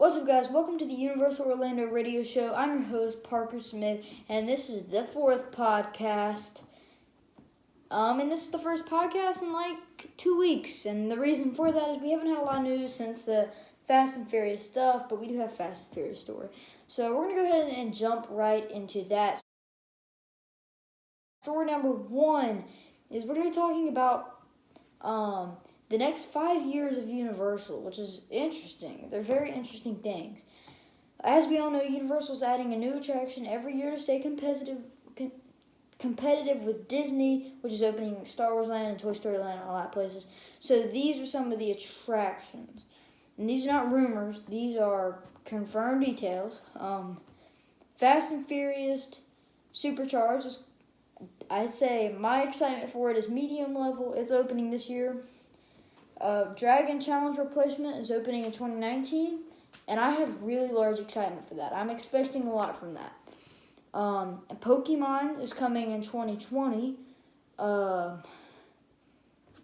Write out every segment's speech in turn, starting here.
What's up, guys? Welcome to the Universal Orlando Radio Show. I'm your host, Parker Smith, and this is the fourth podcast. And this is the first podcast in like 2 weeks, and the reason for that is we haven't had a lot of news since the Fast and Furious stuff, but we do have Fast and Furious story. So we're going to go ahead and jump right into that. Story number one is we're going to be talking about the next 5 years of Universal, which is interesting. They're very interesting things. As we all know, Universal is adding a new attraction every year to stay competitive with Disney, which is opening Star Wars Land and Toy Story Land and a lot of places. So these are some of the attractions. And these are not rumors. These are confirmed details. Fast and Furious Supercharged is, I'd say my excitement for it is medium level. It's opening this year. Dragon Challenge replacement is opening in 2019, and I have really large excitement for that. I'm expecting a lot from that. And Pokemon is coming in 2020.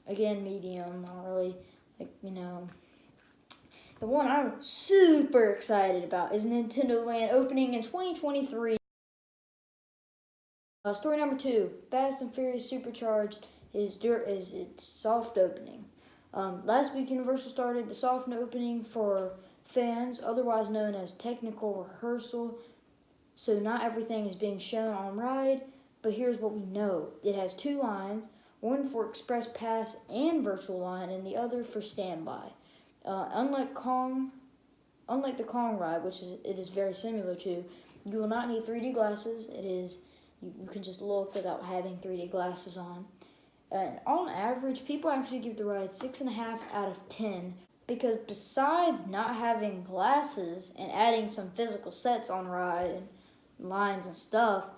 Again, medium. I don't really, The one I'm super excited about is Nintendo Land opening in 2023. Story number two, Fast and Furious Supercharged is its soft opening. Last week, Universal started the soft opening for fans, otherwise known as technical rehearsal. So not everything is being shown on ride, but here's what we know. It has 2 lines, one for Express Pass and Virtual Line, and the other for Standby. Unlike the Kong ride, which it is very similar to, you will not need 3D glasses. You can just look without having 3D glasses on. And on average, people actually give the ride 6.5 out of 10 because besides not having glasses and adding some physical sets on ride and lines and stuff,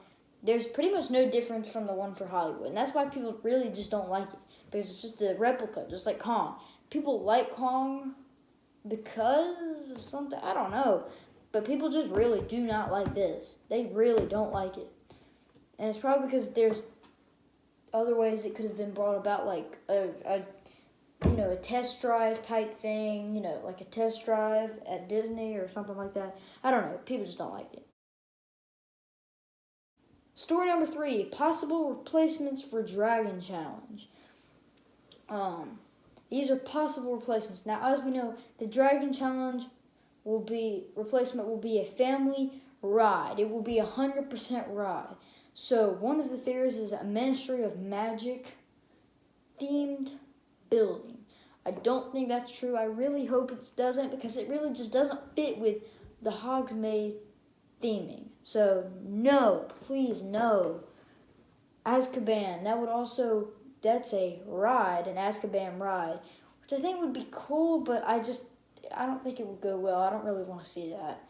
there's pretty much no difference from the one for Hollywood. And that's why people really just don't like it, because it's just a replica, just like Kong. People like Kong because of something, I don't know, but people just really do not like this. They really don't like it. And it's probably because there's other ways it could have been brought about, like a test drive type thing, like a test drive at Disney or something like that. I don't know. People just don't like it. Story number 3, possible replacements for Dragon Challenge. These are possible replacements. Now, as we know, the Dragon Challenge replacement will be a family ride. It will be 100% ride. So one of the theories is a Ministry of Magic themed building. I don't think that's true. I really hope it doesn't, because it really just doesn't fit with the Hogsmeade theming. So no, please no. Azkaban, that's a ride, an Azkaban ride, which I think would be cool, but I don't think it would go well. I don't really want to see that.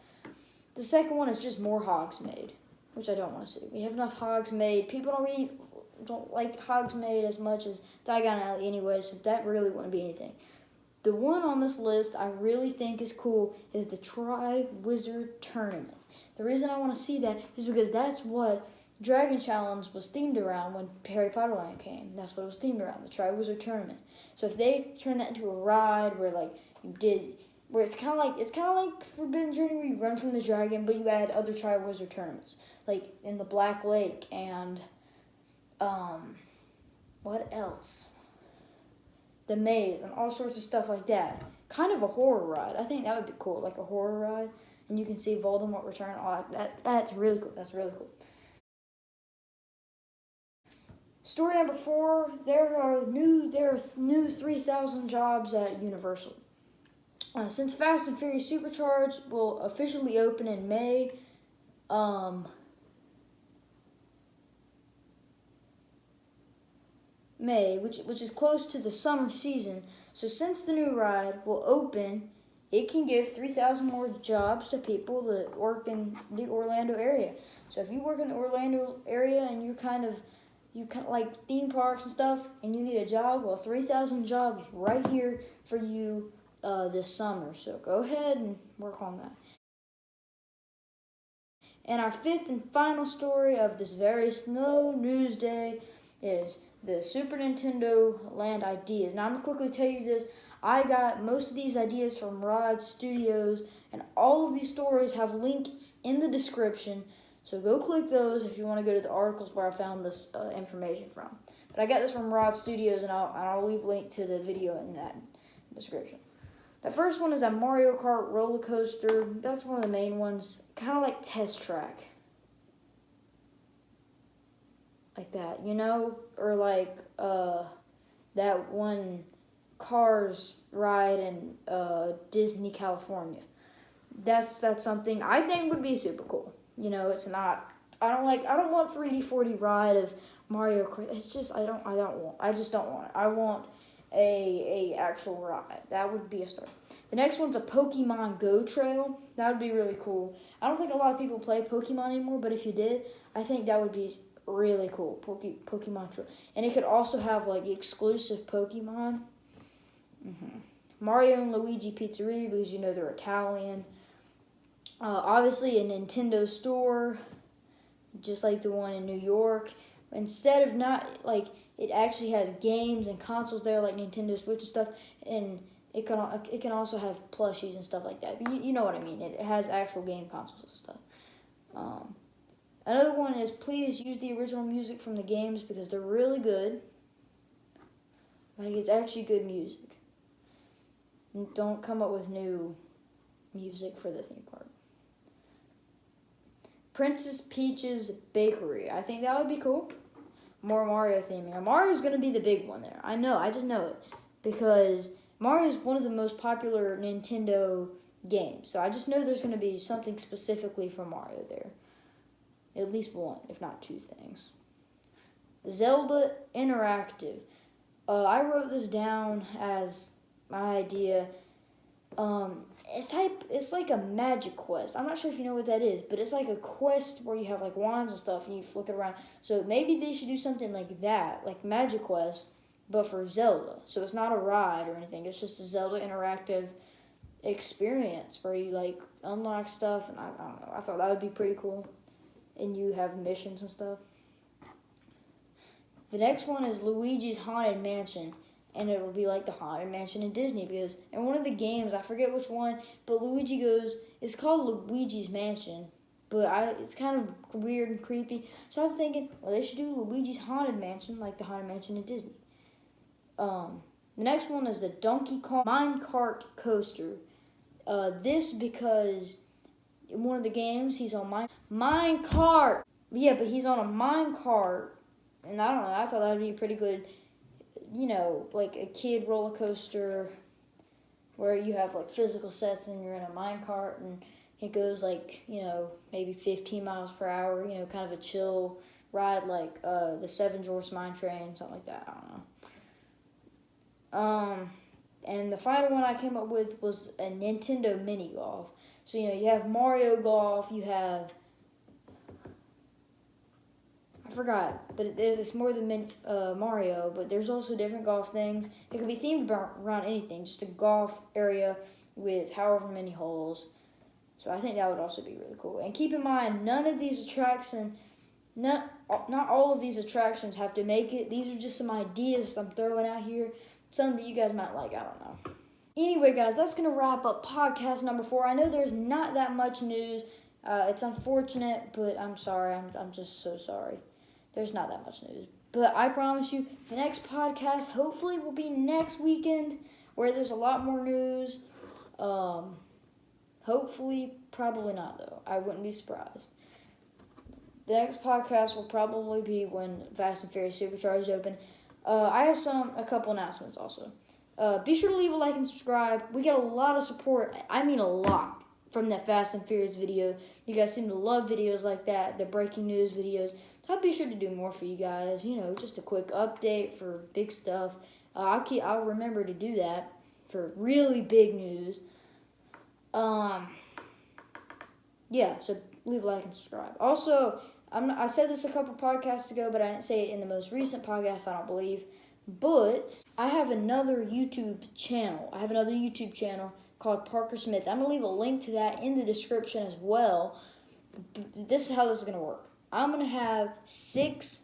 The second one is just more Hogsmeade, which I don't want to see. We have enough Hogsmeade. People don't like Hogsmeade as much as Diagon Alley anyway, so that really wouldn't be anything. The one on this list I really think is cool is the Tri-Wizard Tournament. The reason I want to see that is because that's what Dragon Challenge was themed around when Harry Potter Land came. That's what it was themed around, the Tri-Wizard Tournament. So if they turn that into a ride where it's kind of like Forbidden Journey, where you run from the dragon, but you add other Tri-Wizard tournaments, like in the Black Lake and what else? The Maze and all sorts of stuff like that. Kind of a horror ride. I think that would be cool, like a horror ride, and you can see Voldemort return. All that. That's really cool. That's really cool. Story number 4. There are new 3,000 jobs at Universal. Since Fast and Furious Supercharged will officially open in May, which is close to the summer season. So since the new ride will open, it can give 3,000 more jobs to people that work in the Orlando area. So if you work in the Orlando area and you kind of like theme parks and stuff, and you need a job, well, 3,000 jobs right here for you this summer. So go ahead and work on that. And our 5th and final story of this very snow news day is the Super Nintendo Land ideas. Now, I'm going to quickly tell you this. I got most of these ideas from Rod Studios, and all of these stories have links in the description. So go click those if you want to go to the articles where I found this information from. But I got this from Rod Studios, and I'll leave a link to the video in that description. The first one is a Mario Kart roller coaster. That's one of the main ones, kind of like Test Track. Like that, you know? Or like that one Cars ride in Disney, California. That's something I think would be super cool. You know, it's not, I don't want 3D 4D ride of Mario Kart. It's just, I just don't want it. I want a actual ride. That would be a start. The next one's a Pokemon Go trail. That would be really cool. I don't think a lot of people play Pokemon anymore, but if you did, I think that would be really cool. Pokemon trail. And it could also have like exclusive Pokemon. Mario and Luigi Pizzeria, because you know they're Italian. Obviously a Nintendo store, just like the one in New York. Instead of not, like, it actually has games and consoles there, like Nintendo Switch and stuff, and it can also have plushies and stuff like that. But you know what I mean. It has actual game consoles and stuff. Another one is please use the original music from the games because they're really good. Like, it's actually good music. And don't come up with new music for the theme park. Princess Peach's Bakery. I think that would be cool. More Mario theming. And Mario's going to be the big one there. I know. I just know it. Because Mario is one of the most popular Nintendo games. So I just know there's going to be something specifically for Mario there. At least one, if not two things. Zelda Interactive. I wrote this down as my idea. It's like a magic quest. I'm not sure if you know what that is, but it's like a quest where you have like wands and stuff and you flick it around. So maybe they should do something like that, like Magic Quest, but for Zelda. So it's not a ride or anything. It's just a Zelda interactive experience where you like unlock stuff, and I don't know. I thought that would be pretty cool. And you have missions and stuff. The next one is Luigi's Haunted Mansion. And it will be like the Haunted Mansion in Disney, because in one of the games, I forget which one, but Luigi goes, it's called Luigi's Mansion, but it's kind of weird and creepy. So I'm thinking, well, they should do Luigi's Haunted Mansion, like the Haunted Mansion in Disney. The next one is the Donkey Kong Minecart Coaster. This because in one of the games, he's on Minecart. Yeah, but he's on a minecart, and I don't know, I thought that would be pretty good. You know, like a kid roller coaster where you have like physical sets and you're in a minecart and it goes like, you know, maybe 15 miles per hour, you know, kind of a chill ride like the Seven Dwarfs Mine Train, something like that. I don't know. And the final one I came up with was a Nintendo Mini Golf. So, you know, you have Mario Golf, you have, I forgot, but it's more than Mario, but there's also different golf things. It could be themed around anything, just a golf area with however many holes. So I think that would also be really cool. And keep in mind, none of these attractions, not all of these attractions have to make it. These are just some ideas I'm throwing out here. Something that you guys might like, I don't know. Anyway, guys, that's going to wrap up podcast number 4. I know there's not that much news. It's unfortunate, but I'm sorry. I'm just so sorry. There's not that much news. But I promise you, the next podcast hopefully will be next weekend where there's a lot more news. Hopefully, probably not, though. I wouldn't be surprised. The next podcast will probably be when Fast and Furious Supercharged open. I have a couple announcements also. Be sure to leave a like and subscribe. We get a lot of support. I mean a lot from that Fast and Furious video. You guys seem to love videos like that, the breaking news videos. So I'll be sure to do more for you guys. You know, just a quick update for big stuff. I'll remember to do that for really big news. Yeah, so leave a like and subscribe. Also, I said this a couple podcasts ago, but I didn't say it in the most recent podcast, I don't believe. But I have another YouTube channel. Called Parker Smith. I'm going to leave a link to that in the description as well. This is how this is going to work. I'm going to have 6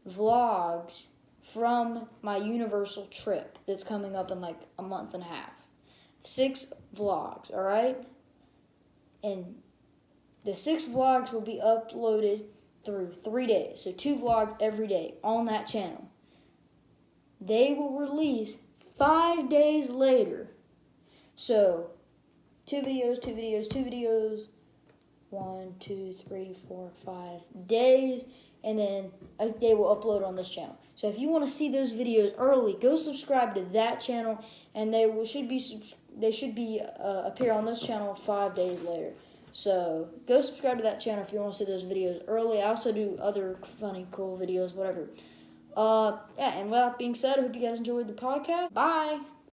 vlogs from my Universal trip that's coming up in like a month and a half. 6 vlogs, all right? And the 6 vlogs will be uploaded through 3 days. So 2 vlogs every day on that channel. They will release 5 days later. So 2 videos, 2 videos, 2 videos, 1, 2, 3, 4, 5 days, and then they will upload on this channel. So if you want to see those videos early, go subscribe to that channel, and they should be appear on this channel 5 days later. So go subscribe to that channel if you want to see those videos early. I also do other funny, cool videos, whatever. Yeah, and with that being said, I hope you guys enjoyed the podcast. Bye!